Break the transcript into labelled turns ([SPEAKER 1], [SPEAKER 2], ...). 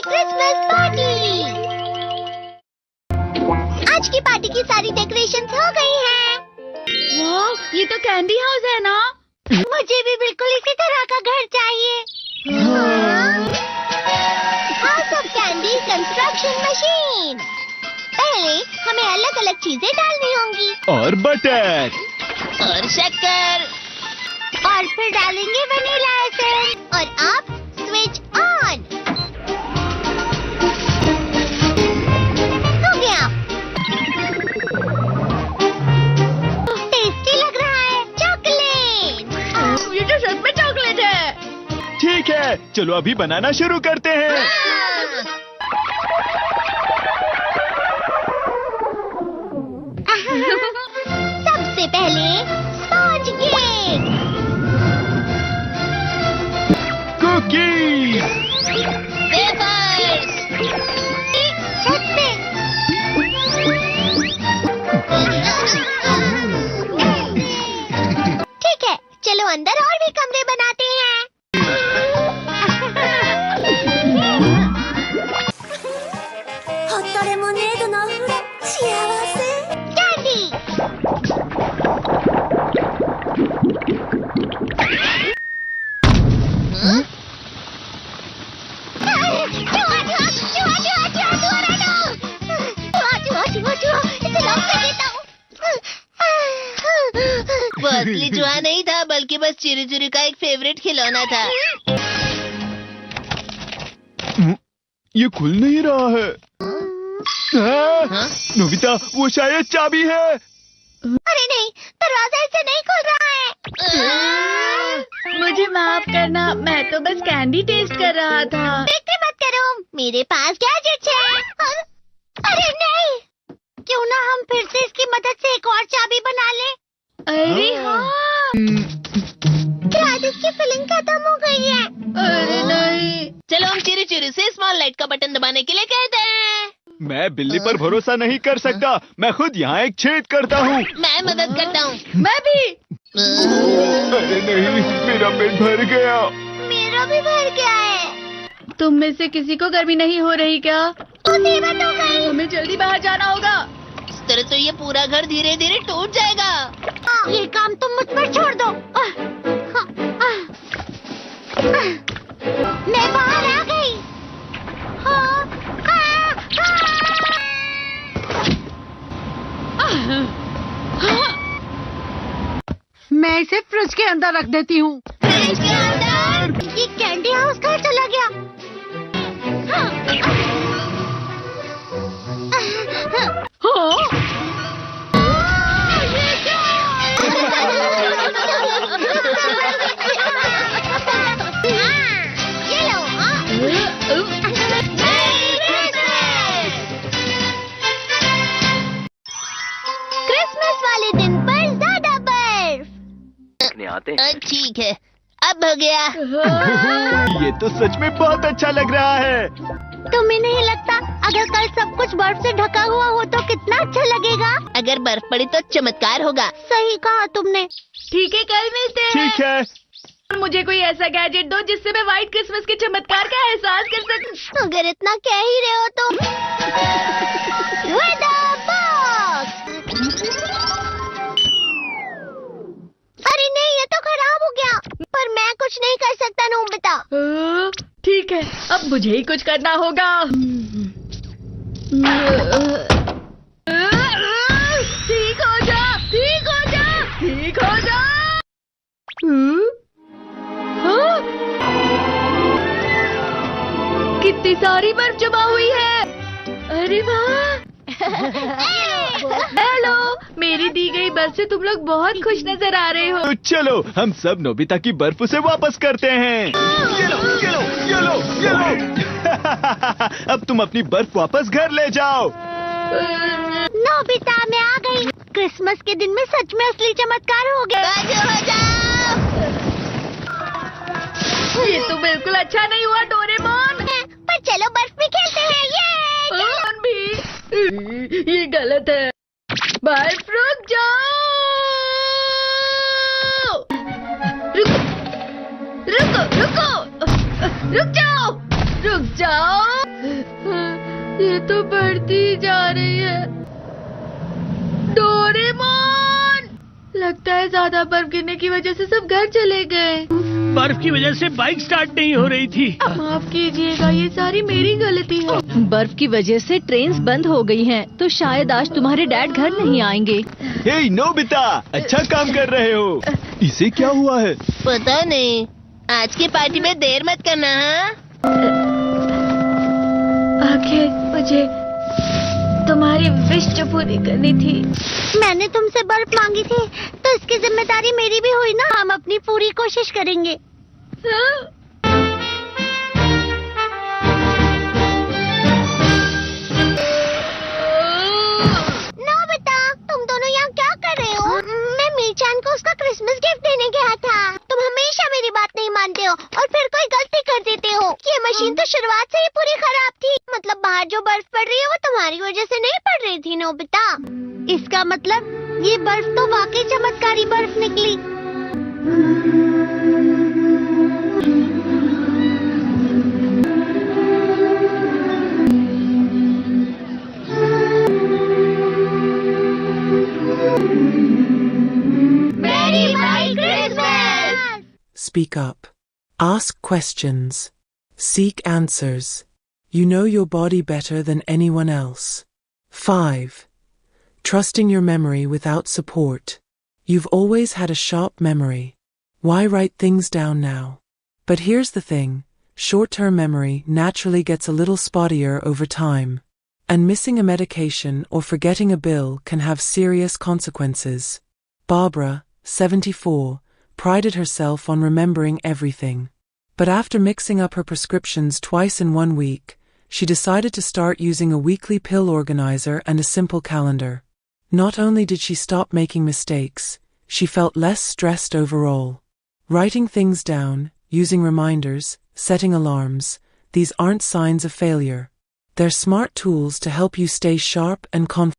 [SPEAKER 1] Christmas party. आज की party की सारी डेकोरेशंस हो गई हैं।
[SPEAKER 2] वाह, ये तो कैंडी हाउस है ना?
[SPEAKER 1] मुझे भी बिल्कुल इसी तरह का घर चाहिए। House of candy construction machine. पहले हमें अलग अलग चीजें डालनी होंगी
[SPEAKER 3] और बटर
[SPEAKER 1] और शक्कर, और फिर डालेंगे वनीला एसेंस और अब स्विच ऑन। हो गया। टेस्टी लग रहा है। चॉकलेट।
[SPEAKER 2] ये तो सच में चॉकलेट है।
[SPEAKER 3] ठीक है, चलो अभी बनाना शुरू करते हैं।
[SPEAKER 1] सबसे पहले स्पॉन्ज केक,
[SPEAKER 3] कुकीज,
[SPEAKER 1] वेफर्स, छत पे। ठीक है, चलो अंदर और भी कमरे बनाते हैं। कैंडी।
[SPEAKER 4] वो असली जुआ नहीं था, बल्कि बस चिरू चिरू का एक फेवरेट खिलौना था।
[SPEAKER 3] ये खुल नहीं रहा है।
[SPEAKER 4] हाँ?
[SPEAKER 3] नोबिता, वो शायद चाबी है।
[SPEAKER 1] अरे नहीं, दरवाजा ऐसे नहीं खुल रहा है।
[SPEAKER 2] मुझे माफ करना, मैं तो बस कैंडी टेस्ट कर रहा था।
[SPEAKER 1] फिक्र मत करो, मेरे पास गैजेट्स हैं। अरे नहीं, क्यों ना हम फिर से इसकी मदद से एक और चाबी बना लें।
[SPEAKER 2] अरे हाँ।
[SPEAKER 1] शायद इसकी फिलिंग खत्म हो गई है।
[SPEAKER 2] अरे नहीं।
[SPEAKER 4] चलो हम चिरू चिरू से स्मॉल लाइट का बटन दबाने के लिए कहते हैं।
[SPEAKER 3] मैं बिल्ली पर भरोसा नहीं कर सकता। मैं खुद यहाँ एक छेद करता हूँ।
[SPEAKER 4] मैं मदद करता हूँ।
[SPEAKER 2] मैं भी।
[SPEAKER 3] अरे नहीं, मेरा पेट भर गया।
[SPEAKER 1] मेरा भी भर गया है।
[SPEAKER 2] तुम में से किसी को गर्मी नहीं हो रही क्या?
[SPEAKER 1] मुसीबत हो गई।
[SPEAKER 2] हमें जल्दी बाहर जाना होगा।
[SPEAKER 4] इस तरह तो ये पूरा घर धीरे धीरे टूट जाएगा।
[SPEAKER 1] ये काम तुम मुझ पर छोड़ दो। मैं बाहर आ गई।
[SPEAKER 2] मैं इसे फ्रिज के अंदर रख देती हूँ।
[SPEAKER 1] फ्रिज के अंदर? ये कैंडी हाउस कहाँ चला गया? ये लो। क्रिसमस वाले दिन पर ज्यादा बर्फ।
[SPEAKER 4] ठीक है, अब हो गया।
[SPEAKER 3] ये तो सच में बहुत अच्छा लग रहा है।
[SPEAKER 1] तुम्हें नहीं लगता अगर कल सब कुछ बर्फ से ढका हुआ हो तो कितना अच्छा लगेगा?
[SPEAKER 4] अगर बर्फ पड़ी तो चमत्कार होगा।
[SPEAKER 1] सही कहा तुमने।
[SPEAKER 2] ठीक है, कल मिलते हैं।
[SPEAKER 3] ठीक है।
[SPEAKER 2] मुझे कोई ऐसा गैजेट दो जिससे मैं व्हाइट क्रिसमस के चमत्कार का एहसास कर सकूं।
[SPEAKER 1] अगर इतना कह ही रहे हो तो वेदर बॉक्स। अरे नहीं, ये तो खराब हो गया। पर मैं कुछ नहीं कर सकता नोबिता।
[SPEAKER 2] ठीक है, अब मुझे ही कुछ करना होगा। ठीक हो जा, ठीक हो जा, ठीक हो जा। हाँ? कितनी सारी बर्फ जमा हुई है। अरे वाह। हेलो, मेरी दी गई बर्फ से तुम लोग बहुत खुश नजर आ रहे हो।
[SPEAKER 3] तो चलो हम सब नोबिता की बर्फ उसे वापस करते हैं। ये लो, ये लो, ये लो, ये लो। अब तुम अपनी बर्फ वापस घर ले जाओ।
[SPEAKER 1] नोबिता, मैं आ गई। क्रिसमस के दिन में सच में असली चमत्कार हो गया।
[SPEAKER 4] बाजू हो जाओ।
[SPEAKER 2] ये तो बिल्कुल अच्छा नहीं हुआ डोरेमोन।
[SPEAKER 1] पर चलो बर्फ में खेलते हैं। ये
[SPEAKER 2] डोरेमोन भी। ये गलत है। बर्फ रुक जाओ। रुको, रुको, रुको, रुक जाओ। रुक जाओ, ये तो बढ़ती ही जा रही है। डोरेमोन, लगता है ज्यादा बर्फ गिरने की वजह से सब घर चले गए।
[SPEAKER 5] बर्फ की वजह से बाइक स्टार्ट नहीं हो रही थी।
[SPEAKER 2] माफ कीजिएगा, ये सारी मेरी गलती है।
[SPEAKER 6] बर्फ की वजह से ट्रेन्स बंद हो गई हैं, तो शायद आज तुम्हारे डैड घर नहीं आएंगे।
[SPEAKER 3] हे नोबिता, अच्छा काम कर रहे हो। इसे क्या हुआ है?
[SPEAKER 4] पता नहीं, आज की पार्टी में देर मत करना। हाँ,
[SPEAKER 2] आखिर मुझे तुम्हारी विश जो पूरी करनी थी।
[SPEAKER 1] मैंने तुमसे बर्फ मांगी थी, तो इसकी जिम्मेदारी मेरी भी हुई ना। हम अपनी पूरी कोशिश करेंगे।
[SPEAKER 2] हाँ?
[SPEAKER 1] नोबिता, तुम दोनों यहाँ क्या कर रहे हो? मैं मीचान को उसका क्रिसमस गिफ्ट देने गया था। तुम हमेशा मेरी बात नहीं मानते हो और फिर कोई गलती कर देते हो। ये मशीन तो शुरुआत से ही पूरी खराब थी। मतलब बाहर जो बर्फ पड़ रही है वो तुम्हारी वजह से नहीं पड़ रही थी नोबिता। इसका मतलब ये बर्फ तो वाकई चमत्कारी बर्फ निकली। मेरी भाई Christmas.
[SPEAKER 7] Speak up. Ask questions. Seek answers. You know your body better than anyone else. 5. Trusting your memory without support. You've always had a sharp memory. Why write things down now? But here's the thing. Short-term memory naturally gets a little spottier over time. And missing a medication or forgetting a bill can have serious consequences. Barbara, 74, prided herself on remembering everything. But after mixing up her prescriptions twice in 1 week, she decided to start using a weekly pill organizer and a simple calendar. Not only did she stop making mistakes, she felt less stressed overall. Writing things down, using reminders, setting alarms, these aren't signs of failure. They're smart tools to help you stay sharp and confident.